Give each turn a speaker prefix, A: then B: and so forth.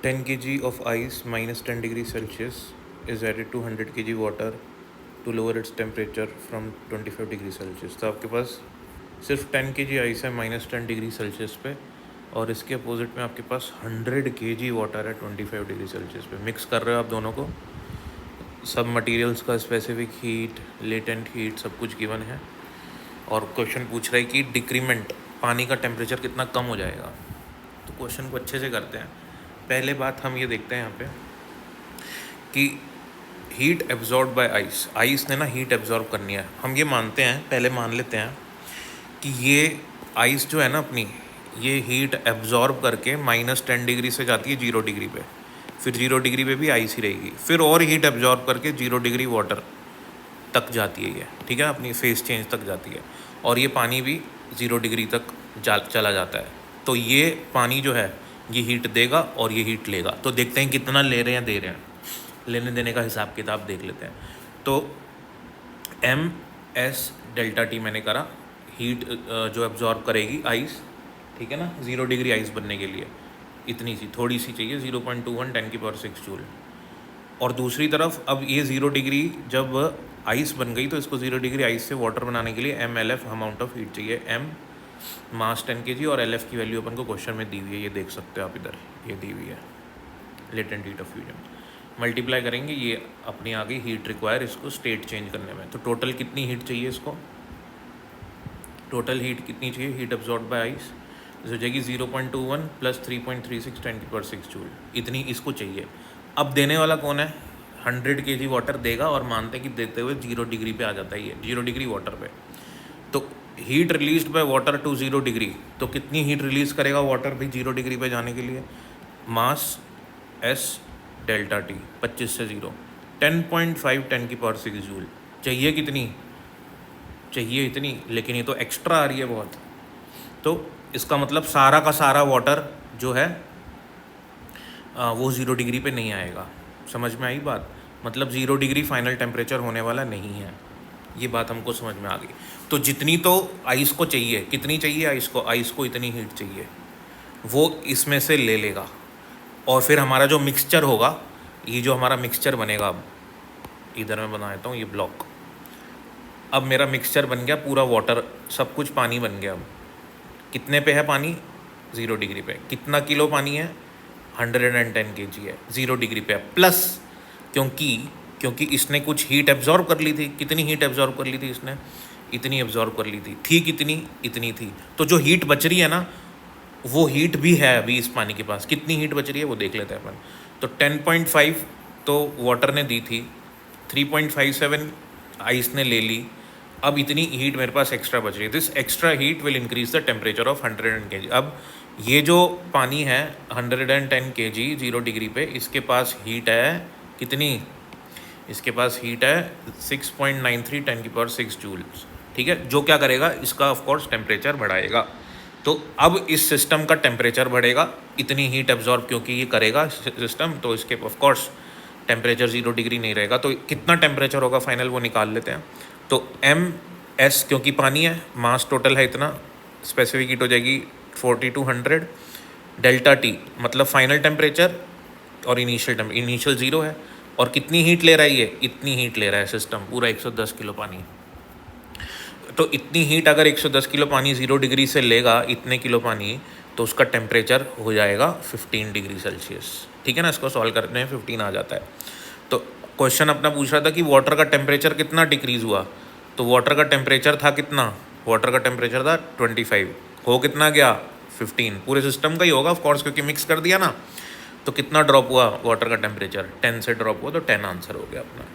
A: 10 kg of ice minus 10 degree Celsius is added to 100 kg water to lower its temperature from 25 degree Celsius। तो आपके पास सिर्फ 10 kg ice है minus 10 degree Celsius पे, और इसके opposite में आपके पास 100 kg वाटर है 25 डिग्री सेल्सियस पे। मिक्स कर रहे हो आप दोनों को, सब मटेरियल्स का स्पेसिफिक हीट, लेटेंट हीट सब कुछ गिवन है, और क्वेश्चन पूछ रहा है कि डिक्रीमेंट पानी का टेम्परेचर कितना कम हो जाएगा। तो क्वेश्चन को अच्छे से करते हैं। पहले बात हम ये देखते हैं यहाँ पे कि heat absorb by ice, ice ने ना हीट एब्जॉर्ब करनी है। हम ये मानते हैं, पहले मान लेते हैं कि ये आइस जो है ना अपनी, ये हीट एब्जॉर्ब करके माइनस 10 डिग्री से जाती है 0 डिग्री पे, फिर 0 डिग्री पे भी आइस ही रहेगी, फिर और हीट एब्जॉर्ब करके 0 डिग्री वाटर तक जाती है ये, ठीक है, अपनी फेस चेंज तक जाती है, और ये पानी भी 0 डिग्री तक चला जाता है। तो ये पानी जो है ये हीट देगा और ये हीट लेगा। तो देखते हैं कितना ले रहे हैं, दे रहे हैं, लेने देने का हिसाब किताब देख लेते हैं। तो एम एस डेल्टा टी मैंने करा, हीट जो एब्जॉर्ब करेगी आइस, ठीक है ना, 0 डिग्री आइस बनने के लिए इतनी सी, थोड़ी सी चाहिए, 0.21 10⁶ जूल। और दूसरी तरफ अब ये 0 डिग्री जब आइस बन गई तो इसको 0 डिग्री आइस से वाटर बनाने के लिए MLF अमाउंट ऑफ हीट चाहिए, M मास 10 kg, और LF की वैल्यू अपन को क्वेश्चन में दी हुई है, ये देख सकते हो आप इधर, ये दी हुई है latent heat of fusion. Multiply करेंगे, ये अपनी आ गई हीट रिक्वायर इसको स्टेट चेंज करने में। तो टोटल कितनी हीट चाहिए इसको, टोटल हीट कितनी चाहिए, हीट एब्जॉर्ब बाय आइस हो जाएगी 0.21 + 3.36 10⁶ जूल, इतनी इसको चाहिए। अब देने वाला कौन है, 100 kg वाटर देगा, और मानते हैं कि देते हुए 0 डिग्री पे आ जाता है ये, 0 डिग्री वाटर पे। तो heat released by water to 0 degree, तो कितनी हीट रिलीज़ करेगा वाटर भी 0 डिग्री पे जाने के लिए, मास S डेल्टा टी 25 से 0 10.5 10⁶ जूल। चाहिए कितनी, चाहिए इतनी, लेकिन ये तो एक्स्ट्रा आ रही है बहुत। तो इसका मतलब सारा का सारा वाटर जो है वो 0 डिग्री पे नहीं आएगा। समझ में आई बात, मतलब 0 डिग्री फाइनल टेम्परेचर होने वाला नहीं है, ये बात हमको समझ में आ गई। तो जितनी तो आइस को चाहिए, कितनी चाहिए आइस को इतनी हीट चाहिए, वो इसमें से ले लेगा, और फिर हमारा जो मिक्सचर होगा, ये जो हमारा मिक्सचर बनेगा, अब इधर मैं बना देता हूँ ये ब्लॉक। अब मेरा मिक्सचर बन गया पूरा वाटर, सब कुछ पानी बन गया। अब कितने पे है पानी, 0 डिग्री पे। कितना किलो पानी है, 110 kg है, 0 डिग्री पे है। प्लस क्योंकि इसने कुछ हीट एब्जॉर्ब कर ली थी, कितनी हीट एब्जॉर्ब कर ली थी इसने, इतनी एब्जॉर्ब कर ली थी कितनी, इतनी थी। तो जो हीट बच रही है ना, वो हीट भी है अभी इस पानी के पास, कितनी हीट बच रही है वो देख लेते हैं अपन। तो 10.5 तो वाटर ने दी थी, 3.57 आइस ने ले ली, अब इतनी हीट मेरे पास एक्स्ट्रा बच रही है। This extra heat will increase the temperature of 110 kg। अब ये जो पानी है 110 kg 0 डिग्री पे, इसके पास हीट है कितनी, इसके पास हीट है 6.93 10⁶ जूल, ठीक है, जो क्या करेगा, इसका ऑफ कोर्स टेम्परेचर बढ़ाएगा। तो अब इस सिस्टम का टेम्परेचर बढ़ेगा, इतनी हीट एब्जॉर्ब क्योंकि ये करेगा सिस्टम, तो इसके ऑफ कोर्स टेम्परेचर 0 डिग्री नहीं रहेगा। तो कितना टेम्परेचर होगा फाइनल वो निकाल लेते हैं। तो MS क्योंकि पानी है, मास टोटल है इतना, स्पेसिफिक हीट हो जाएगी 4200, डेल्टा टी मतलब फाइनल टेम्परेचर, और इनिशियल 0 है, और कितनी हीट ले रहा है ये, इतनी हीट ले रहा है सिस्टम पूरा 110 किलो पानी। तो इतनी हीट अगर 110 किलो पानी 0 डिग्री से लेगा, इतने किलो पानी, तो उसका टेम्परेचर हो जाएगा 15 डिग्री सेल्सियस, ठीक है ना। इसको सॉल्व करने में 15 आ जाता है। तो क्वेश्चन अपना पूछ रहा था कि वाटर का टेम्परेचर कितना डिक्रीज़ हुआ, तो वाटर का टेम्परेचर था कितना, वाटर का टेम्परेचर था 25, हो कितना गया 15, पूरे सिस्टम का ही होगा ऑफ कोर्स क्योंकि मिक्स कर दिया ना। तो कितना ड्रॉप हुआ वाटर का टेम्परेचर, 10 से ड्रॉप हुआ, तो 10 आंसर हो गया अपना।